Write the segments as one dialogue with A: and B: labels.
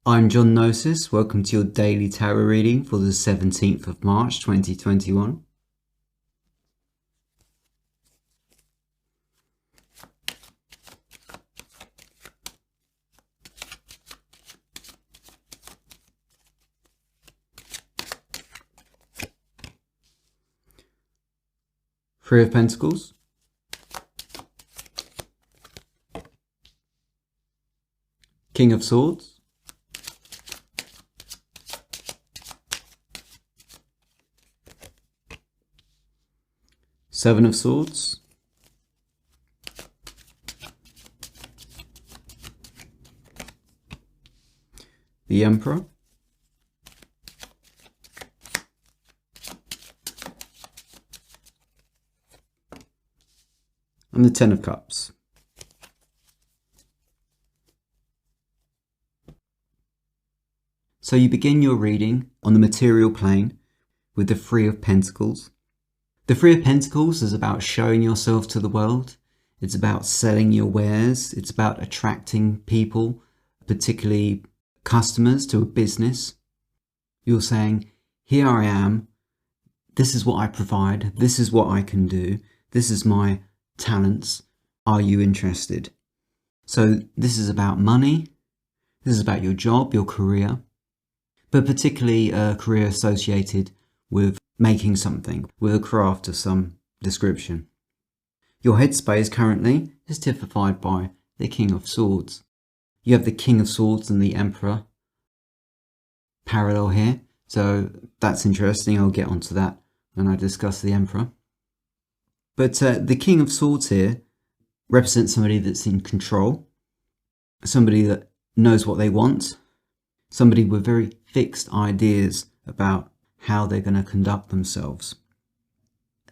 A: I'm Gnosis. Welcome to your daily tarot reading for the 17th of March 2021. Three of Pentacles, King of Swords, Seven of Swords, the Emperor, and the Ten of Cups. So you begin your reading on the material plane with the Three of Pentacles. The Three of Pentacles is about showing yourself to the world. It's about selling your wares. It's about attracting people, particularly customers, to a business. You're saying, here I am. This is what I provide. This is what I can do. This is my talents. Are you interested? So this is about money. This is about your job, your career, but particularly a career associated with making something, with a craft of some description. Your headspace currently is typified by the King of Swords. You have the King of Swords and the Emperor parallel here, so that's interesting. I'll get onto that when I discuss the Emperor. But the King of Swords here represents somebody that's in control, somebody that knows what they want, somebody with very fixed ideas about how they're going to conduct themselves.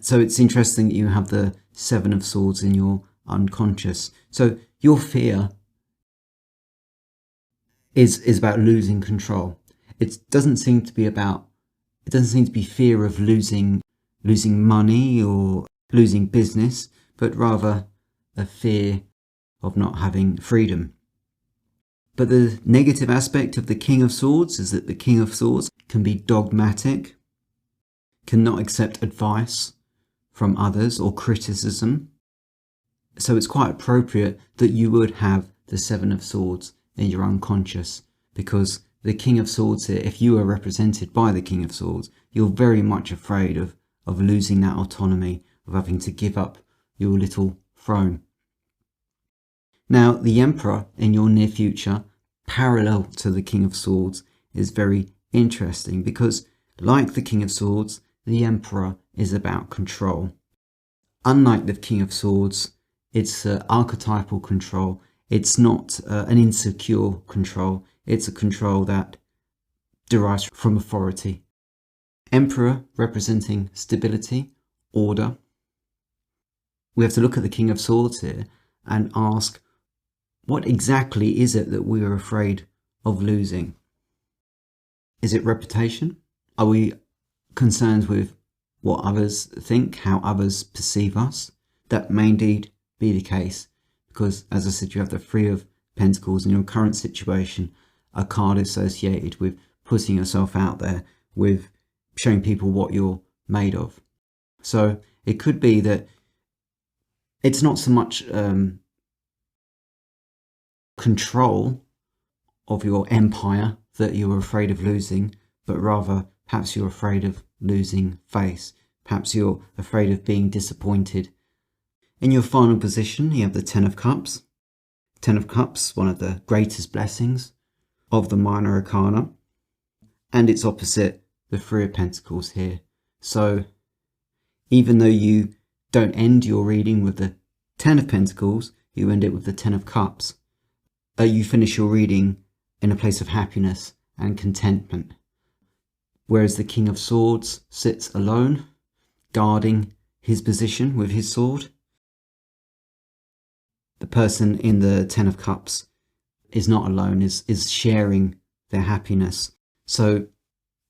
A: So it's interesting that you have the Seven of Swords in your unconscious. So your fear is about losing control. It doesn't seem to be fear of losing money or losing business, but rather a fear of not having freedom. But the negative aspect of the King of Swords is that the King of Swords can be dogmatic, cannot accept advice from others or criticism. So it's quite appropriate that you would have the Seven of Swords in your unconscious, because the King of Swords here, if you are represented by the King of Swords, you're very much afraid of losing that autonomy, of having to give up your little throne. Now, the Emperor in your near future, parallel to the King of Swords, is very interesting because, like the King of Swords, the Emperor is about control. Unlike the King of Swords, it's archetypal control. It's not an insecure control. It's a control that derives from authority. Emperor representing stability, order. We have to look at the King of Swords here and ask, what exactly is it that we are afraid of losing? Is it reputation? Are we concerned with what others think, how others perceive us? That may indeed be the case, because as I said, you have the Three of Pentacles in your current situation, a card associated with putting yourself out there, with showing people what you're made of. So it could be that it's not so much control of your empire that you're afraid of losing, but rather perhaps you're afraid of losing face. Perhaps you're afraid of being disappointed. In your final position, you have the Ten of Cups. Ten of Cups, one of the greatest blessings of the minor arcana, and its opposite, the Three of Pentacles here. So even though you don't end your reading with the Ten of Pentacles, you end it with the Ten of Cups. You finish your reading in a place of happiness and contentment. Whereas the King of Swords sits alone, guarding his position with his sword. The person in the Ten of Cups is not alone, is sharing their happiness. So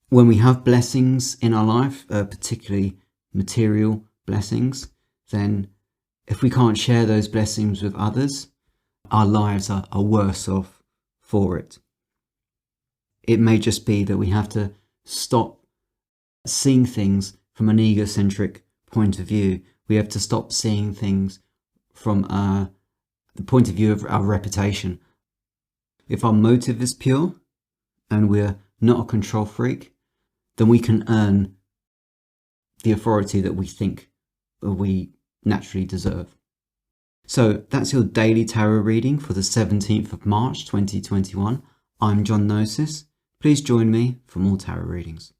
A: when we have blessings in our life, particularly material blessings, then if we can't share those blessings with others, our lives are worse off for it. It may just be that we have to stop seeing things from an egocentric point of view. We have to stop seeing things from the point of view of our reputation. If our motive is pure and we're not a control freak, then we can earn the authority that we think we naturally deserve. So that's your daily tarot reading for the 17th of March 2021. I'm Gnosis. Please join me for more tarot readings.